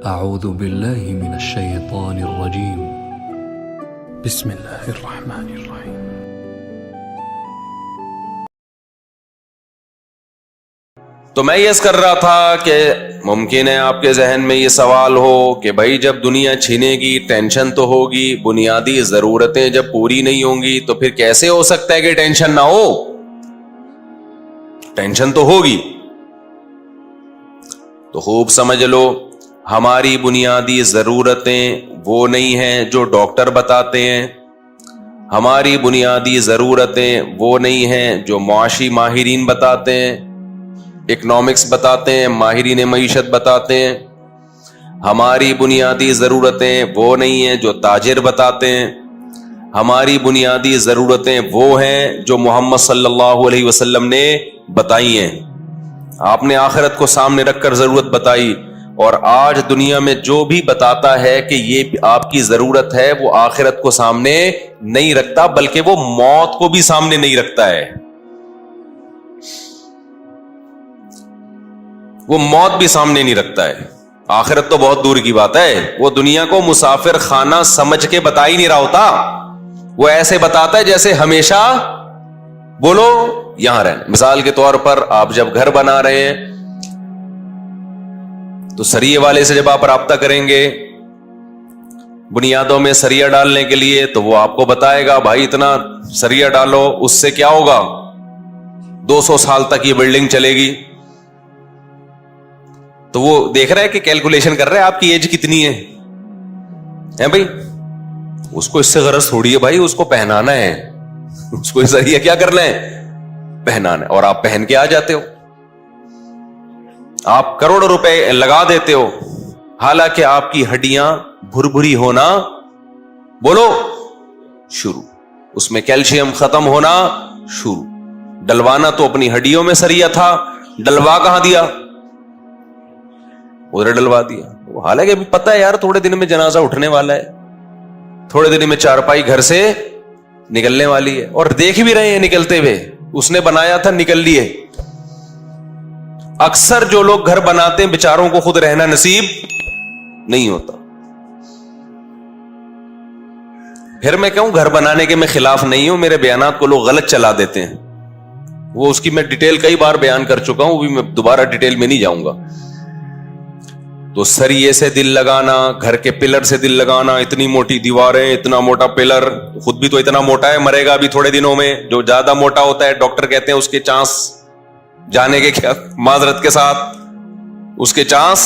اعوذ باللہ من الشیطان الرجیم بسم اللہ الرحمن الرحیم۔ تو میں یہ کر رہا تھا کہ ممکن ہے آپ کے ذہن میں یہ سوال ہو کہ بھائی جب دنیا چھینے گی ٹینشن تو ہوگی، بنیادی ضرورتیں جب پوری نہیں ہوں گی تو پھر کیسے ہو سکتا ہے کہ ٹینشن نہ ہو؟ ٹینشن تو ہوگی۔ تو خوب سمجھ لو، ہماری بنیادی ضرورتیں وہ نہیں ہیں جو ڈاکٹر بتاتے ہیں، ہماری بنیادی ضرورتیں وہ نہیں ہیں جو معاشی ماہرین بتاتے ہیں، اکنامکس بتاتے ہیں، ماہرین معیشت بتاتے ہیں، ہماری بنیادی ضرورتیں وہ نہیں ہیں جو تاجر بتاتے ہیں، ہماری بنیادی ضرورتیں وہ ہیں جو محمد صلی اللہ علیہ وسلم نے بتائی ہیں۔ آپ نے آخرت کو سامنے رکھ کر ضرورت بتائی، اور آج دنیا میں جو بھی بتاتا ہے کہ یہ آپ کی ضرورت ہے وہ آخرت کو سامنے نہیں رکھتا، بلکہ وہ موت کو بھی سامنے نہیں رکھتا ہے۔ وہ موت بھی سامنے نہیں رکھتا ہے، آخرت تو بہت دور کی بات ہے۔ وہ دنیا کو مسافر خانہ سمجھ کے بتا ہی نہیں رہا ہوتا، وہ ایسے بتاتا ہے جیسے ہمیشہ بولو یہاں رہنا۔ مثال کے طور پر آپ جب گھر بنا رہے ہیں تو سریے والے سے جب آپ رابطہ کریں گے بنیادوں میں سریا ڈالنے کے لیے، تو وہ آپ کو بتائے گا بھائی اتنا سریا ڈالو، اس سے کیا ہوگا، 200 سال تک یہ بلڈنگ چلے گی۔ تو وہ دیکھ رہا ہے کہ کیلکولیشن کر رہا ہے آپ کی ایج کتنی ہے بھائی، اس کو اس سے غرض تھوڑی ہے بھائی، اس کو پہنانا ہے، اس کو سریا کیا کرنا ہے، پہنانا ہے، اور آپ پہن کے آ جاتے ہو، آپ کروڑوں روپے لگا دیتے ہو، حالانکہ آپ کی ہڈیاں بھری ہونا بولو شروع، اس میں کیلشیم ختم ہونا شروع۔ ڈلوانا تو اپنی ہڈیوں میں سریا تھا، ڈلوا کہاں دیا، ادھر ڈلوا دیا۔ حالانکہ ابھی پتہ ہے یار تھوڑے دن میں جنازہ اٹھنے والا ہے، تھوڑے دن میں چارپائی گھر سے نکلنے والی ہے، اور دیکھ بھی رہے ہیں نکلتے ہوئے، اس نے بنایا تھا نکل لیے۔ اکثر جو لوگ گھر بناتے ہیں بیچاروں کو خود رہنا نصیب نہیں ہوتا۔ پھر میں کہوں گھر بنانے کے میں خلاف نہیں ہوں، میرے بیانات کو لوگ غلط چلا دیتے ہیں، وہ اس کی میں ڈیٹیل کئی بار بیان کر چکا ہوں، بھی میں دوبارہ ڈیٹیل میں نہیں جاؤں گا۔ تو سریے سے دل لگانا، گھر کے پلر سے دل لگانا، اتنی موٹی دیواریں، اتنا موٹا پلر، خود بھی تو اتنا موٹا ہے، مرے گا بھی تھوڑے دنوں میں۔ جو زیادہ موٹا ہوتا ہے ڈاکٹر کہتے ہیں اس کے چانس جانے کے کیا، معذرت کے ساتھ اس کے چانس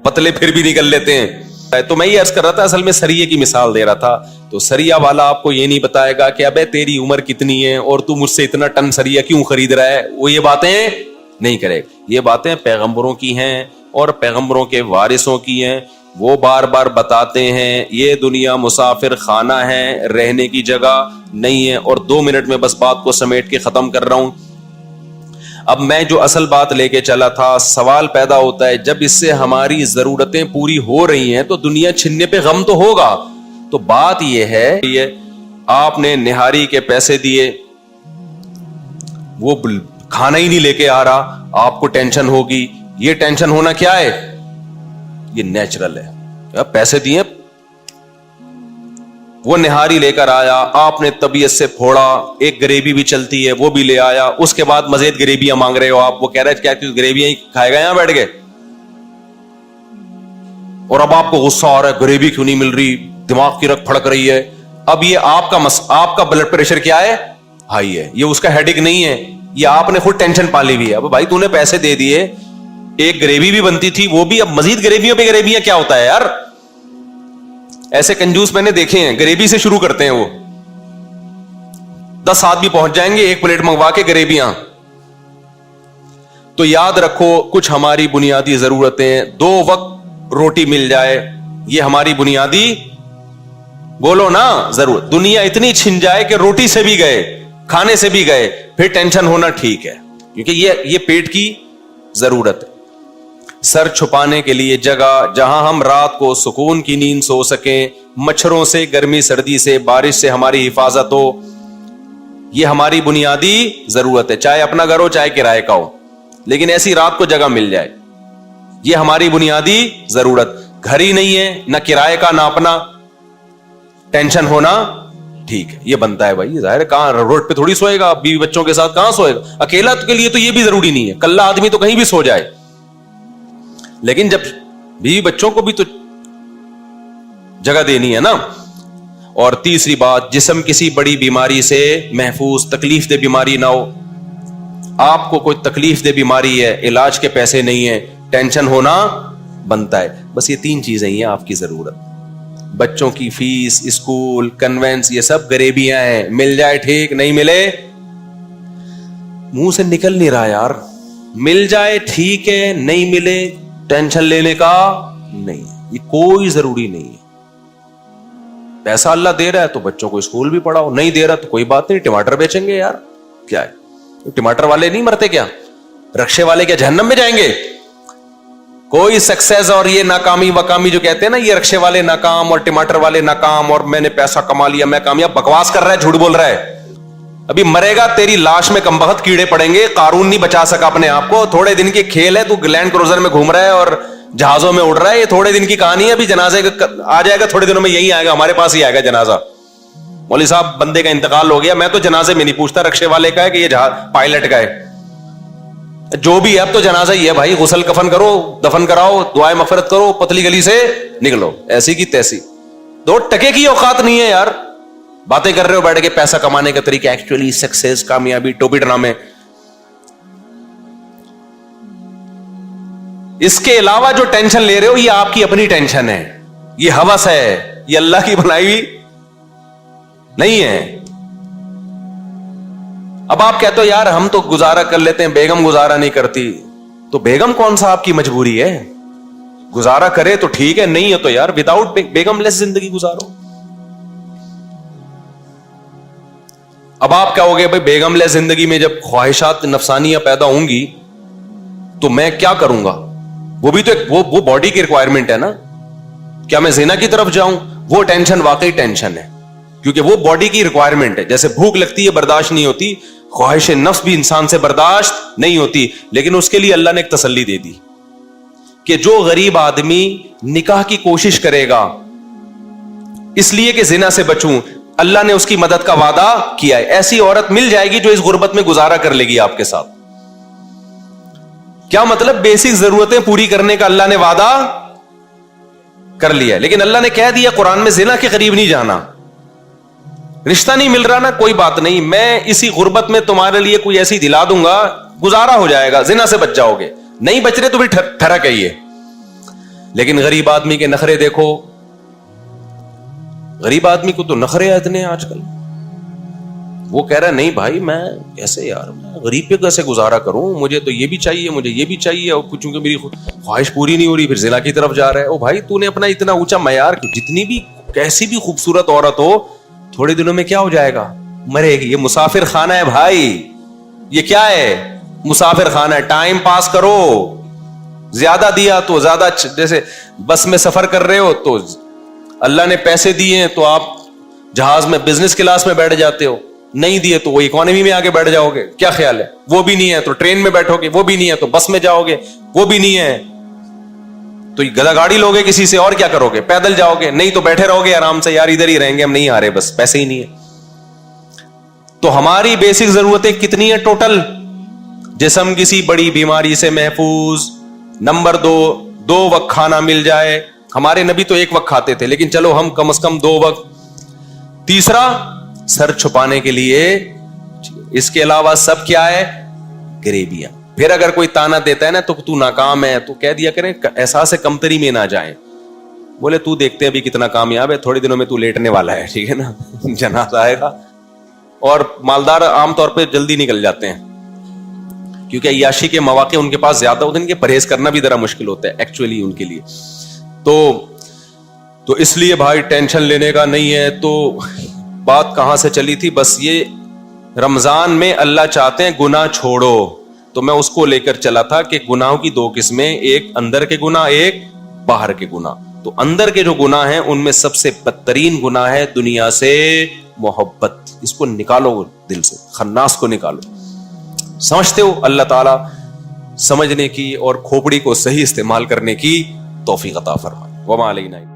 پتلے پھر بھی نکل لیتے ہیں۔ تو میں یہ عرض کر رہا تھا، اصل میں سریے کی مثال دے رہا تھا۔ تو سریا والا آپ کو یہ نہیں بتائے گا کہ ابے تیری عمر کتنی ہے اور تو مجھ سے اتنا ٹن سریا کیوں خرید رہا ہے، وہ یہ باتیں نہیں کرے۔ یہ باتیں پیغمبروں کی ہیں اور پیغمبروں کے وارثوں کی ہیں، وہ بار بار بتاتے ہیں یہ دنیا مسافر خانہ ہے، رہنے کی جگہ نہیں ہے۔ اور 2 منٹ میں بس بات کو سمیٹ کے ختم کر رہا ہوں۔ اب میں جو اصل بات لے کے چلا تھا، سوال پیدا ہوتا ہے جب اس سے ہماری ضرورتیں پوری ہو رہی ہیں تو دنیا چھننے پہ غم تو ہوگا۔ تو بات یہ ہے، آپ نے نہاری کے پیسے دیے، وہ کھانا ہی نہیں لے کے آ رہا، آپ کو ٹینشن ہوگی۔ یہ ٹینشن ہونا کیا ہے، یہ نیچرل ہے۔ پیسے دیے، وہ نہاری لے کر آیا، آپ نے طبیعت سے پھوڑا، ایک گریوی بھی چلتی ہے وہ بھی لے آیا، اس کے بعد مزید گریویاں مانگ رہے ہو آپ، وہ کہہ رہے کیا گریویاں ہی کھائے گا یہاں بیٹھ کے، اور اب آپ کو غصہ آ رہا ہے گریوی کیوں نہیں مل رہی، دماغ کی رگ پھڑک رہی ہے۔ اب یہ آپ کا بلڈ پریشر کیا ہے، ہائی ہے، یہ اس کا ہیڈک نہیں ہے، یہ آپ نے خود ٹینشن پالی ہوئی ہے۔ اب بھائی تو نے پیسے دے دیے، ایک گریوی بھی بنتی تھی وہ بھی، اب مزید گریویوں پہ گریویاں کیا ہوتا ہے یار، ایسے کنجوس میں نے دیکھے ہیں، گریوی سے شروع کرتے ہیں، وہ 10 آدمی پہنچ جائیں گے ایک پلیٹ منگوا کے گریویاں۔ تو یاد رکھو کچھ ہماری بنیادی ضرورتیں، 2 وقت روٹی مل جائے، یہ ہماری بنیادی بولو نا ضرورت۔ دنیا اتنی چھن جائے کہ روٹی سے بھی گئے، کھانے سے بھی گئے، پھر ٹینشن ہونا ٹھیک ہے، کیونکہ یہ پیٹ کی ضرورت ہے۔ سر چھپانے کے لیے جگہ جہاں ہم رات کو سکون کی نیند سو سکیں، مچھروں سے، گرمی سردی سے، بارش سے ہماری حفاظت ہو، یہ ہماری بنیادی ضرورت ہے، چاہے اپنا گھر ہو چاہے کرائے کا ہو، لیکن ایسی رات کو جگہ مل جائے، یہ ہماری بنیادی ضرورت۔ گھر ہی نہیں ہے, نہ کرائے کا نہ اپنا, ٹینشن ہونا ٹھیک ہے, یہ بنتا ہے بھائی, ظاہر ہے کہاں روڈ پہ تھوڑی سوئے گا, بیوی بچوں کے ساتھ کہاں سوئے گا, اکیلا کے لیے تو یہ بھی ضروری نہیں ہے, کلا آدمی تو کہیں بھی سو جائے, لیکن جب بیوی بچوں کو بھی تو جگہ دینی ہے نا. اور تیسری بات, جسم کسی بڑی بیماری سے محفوظ, تکلیف دہ بیماری نہ ہو. آپ کو کوئی تکلیف دہ بیماری ہے, علاج کے پیسے نہیں ہیں, ٹینشن ہونا بنتا ہے. بس یہ 3 چیزیں ہی ہیں آپ کی ضرورت. بچوں کی فیس, اسکول, کنوینس, یہ سب غریبیاں ہیں, مل جائے ٹھیک, نہیں ملے منہ سے نکل نہیں رہا یار, مل جائے ٹھیک ہے, نہیں ملے ٹینشن لینے کا نہیں, یہ کوئی ضروری نہیں ہے. پیسہ اللہ دے رہا ہے تو بچوں کو اسکول بھی پڑھاؤ, نہیں دے رہا تو کوئی بات نہیں, ٹماٹر بیچیں گے یار, کیا ہے, ٹماٹر والے نہیں مرتے کیا, رکشے والے کیا جہنم میں جائیں گے؟ کوئی سکسیس اور یہ ناکامی وکامی جو کہتے ہیں نا, یہ رکشے والے ناکام اور ٹماٹر والے ناکام اور میں نے پیسہ کما لیا میں کامیاب, بکواس کر رہا ہے, جھوٹ بول رہا ہے. ابھی مرے گا, تیری لاش میں کمبخت کیڑے پڑیں گے, قارون نہیں بچا سکا اپنے آپ کو, تھوڑے دن کی کھیل ہے, تو لینڈ کروزر میں گھوم رہا ہے اور جہازوں میں اڑ رہا ہے, یہ تھوڑے دن کی کہانی ہے. ابھی جنازے آ جائے گا تھوڑے دنوں میں, یہی آئے گا ہمارے پاس ہی آئے گا جنازہ. مولوی صاحب بندے کا انتقال ہو گیا, میں تو جنازے میں نہیں پوچھتا رکشے والے کا ہے کہ یہ پائلٹ کا ہے, جو بھی ہے اب تو جنازہ ہی ہے بھائی, غسل کفن کرو, دفن کراؤ, دعائیں مغفرت کرو, پتلی گلی سے نکلو, ایسی کی تیسی. 2 ٹکے کی اوقات نہیں ہے یار, باتیں کر رہے ہو بیٹھ کے پیسہ کمانے کا طریقہ, ایکچولی سکسیس, کامیابی, ٹوپی ڈرامے. اس کے علاوہ جو ٹینشن لے رہے ہو یہ آپ کی اپنی ٹینشن ہے, یہ ہوس ہے, یہ اللہ کی بنائی ہوئی نہیں ہے. اب آپ کہتے ہو یار ہم تو گزارا کر لیتے ہیں, بیگم گزارا نہیں کرتی, تو بیگم کون سا آپ کی مجبوری ہے, گزارا کرے تو ٹھیک ہے, نہیں ہے تو یار وداؤٹ بیگم لیس زندگی گزارو. اب آپ کہو گے بھائی بیگم لیس زندگی میں جب خواہشات نفسانیاں پیدا ہوں گی تو میں کیا کروں گا, وہ بھی تو ایک وہ باڈی کی ریکوائرمنٹ ہے نا, کیا میں زنا کی طرف جاؤں, وہ ٹینشن واقعی ٹینشن ہے, کیونکہ وہ باڈی کی ریکوائرمنٹ ہے. جیسے بھوک لگتی ہے برداشت نہیں ہوتی, خواہش نفس بھی انسان سے برداشت نہیں ہوتی, لیکن اس کے لیے اللہ نے ایک تسلی دے دی کہ جو غریب آدمی نکاح کی کوشش کرے گا اس لیے کہ زنا سے بچوں, اللہ نے اس کی مدد کا وعدہ کیا ہے. ایسی عورت مل جائے گی جو اس غربت میں گزارا کر لے گی آپ کے ساتھ. کیا مطلب, بیسک ضرورتیں پوری کرنے کا اللہ نے وعدہ کر لیا ہے, لیکن اللہ نے کہہ دیا قرآن میں زنا کے قریب نہیں جانا. رشتہ نہیں مل رہا نا, کوئی بات نہیں, میں اسی غربت میں تمہارے لیے کوئی ایسی دلا دوں گا, گزارا ہو جائے گا, زنا سے بچ جاؤ گے. نہیں بچ رہے تو بھی ٹھڑک ہے یہ. لیکن غریب آدمی کے نخرے دیکھو, غریب آدمی کو تو نخرے اتنے آج کل, وہ کہہ رہا ہے نہیں بھائی میں کیسے یار, میں غریب پہ کیسے گزارا کروں, مجھے تو یہ بھی چاہیے, مجھے یہ بھی چاہیے, اور چونکہ میری خواہش پوری نہیں ہو رہی, پھر زنا کی طرف جا رہا ہے. او بھائی تو نے اپنا اتنا اونچا معیار, جتنی بھی کیسی بھی خوبصورت عورت ہو تھوڑے دنوں میں کیا ہو جائے گا, مرے گی. یہ مسافر خانہ ہے بھائی, یہ کیا ہے, مسافر خانہ ہے. ٹائم پاس کرو, زیادہ دیا تو زیادہ, جیسے بس میں سفر کر رہے ہو تو اللہ نے پیسے دیے ہیں تو آپ جہاز میں بزنس کلاس میں بیٹھ جاتے ہو, نہیں دیے تو وہ اکانومی میں آگے بیٹھ جاؤ گے. کیا خیال ہے, وہ بھی نہیں ہے تو ٹرین میں بیٹھو گے, وہ بھی نہیں ہے تو بس میں جاؤ گے, وہ بھی نہیں ہے تو گدا گاڑی لوگے کسی سے, اور کیا کرو گے, پیدل جاؤ گے, نہیں تو بیٹھے رہو گے آرام سے, یار ادھر ہی رہیں گے, ہم نہیں آ رہے, بس پیسے ہی نہیں ہے. تو ہماری بیسک ضرورتیں کتنی ہیں ٹوٹل, جسم کسی بڑی بیماری سے محفوظ. نمبر 2 وقت کھانا مل جائے. ہمارے نبی تو 1 وقت کھاتے تھے, لیکن چلو ہم کم از کم 2 وقت. تیسرا, سر چھپانے کے لیے. اس کے علاوہ سب کیا ہے, غریبیاں. پھر اگر کوئی تانا دیتا ہے نا تو ناکام ہے, تو کہہ دیا کریں احساس کمتری میں نہ جائیں, بولے تو دیکھتے ہیں ابھی کتنا کامیاب ہے, تھوڑے دنوں میں تو لیٹنے والا ہے, ٹھیک ہے نا, جنازہ آئے گا. اور مالدار عام طور پہ جلدی نکل جاتے ہیں کیونکہ عیاشی کے مواقع ان کے پاس زیادہ ہوتے ہیں, ان کے پرہیز کرنا بھی ذرا مشکل ہوتا ہے ایکچولی ان کے لیے. تو اس لیے بھائی ٹینشن لینے کا نہیں ہے. تو بات کہاں سے چلی تھی, بس یہ رمضان میں اللہ چاہتے ہیں گناہ چھوڑو, تو میں اس کو لے کر چلا تھا کہ گناہوں کی 2 قسمیں, ایک اندر کے گناہ, ایک باہر کے گناہ. تو اندر کے جو گناہ ہیں ان میں سب سے بدترین گناہ ہے دنیا سے محبت. اس کو نکالو دل سے, خناس کو نکالو. سمجھتے ہو, اللہ تعالیٰ سمجھنے کی اور کھوپڑی کو صحیح استعمال کرنے کی توفیق عطا فرمائے. وما علینا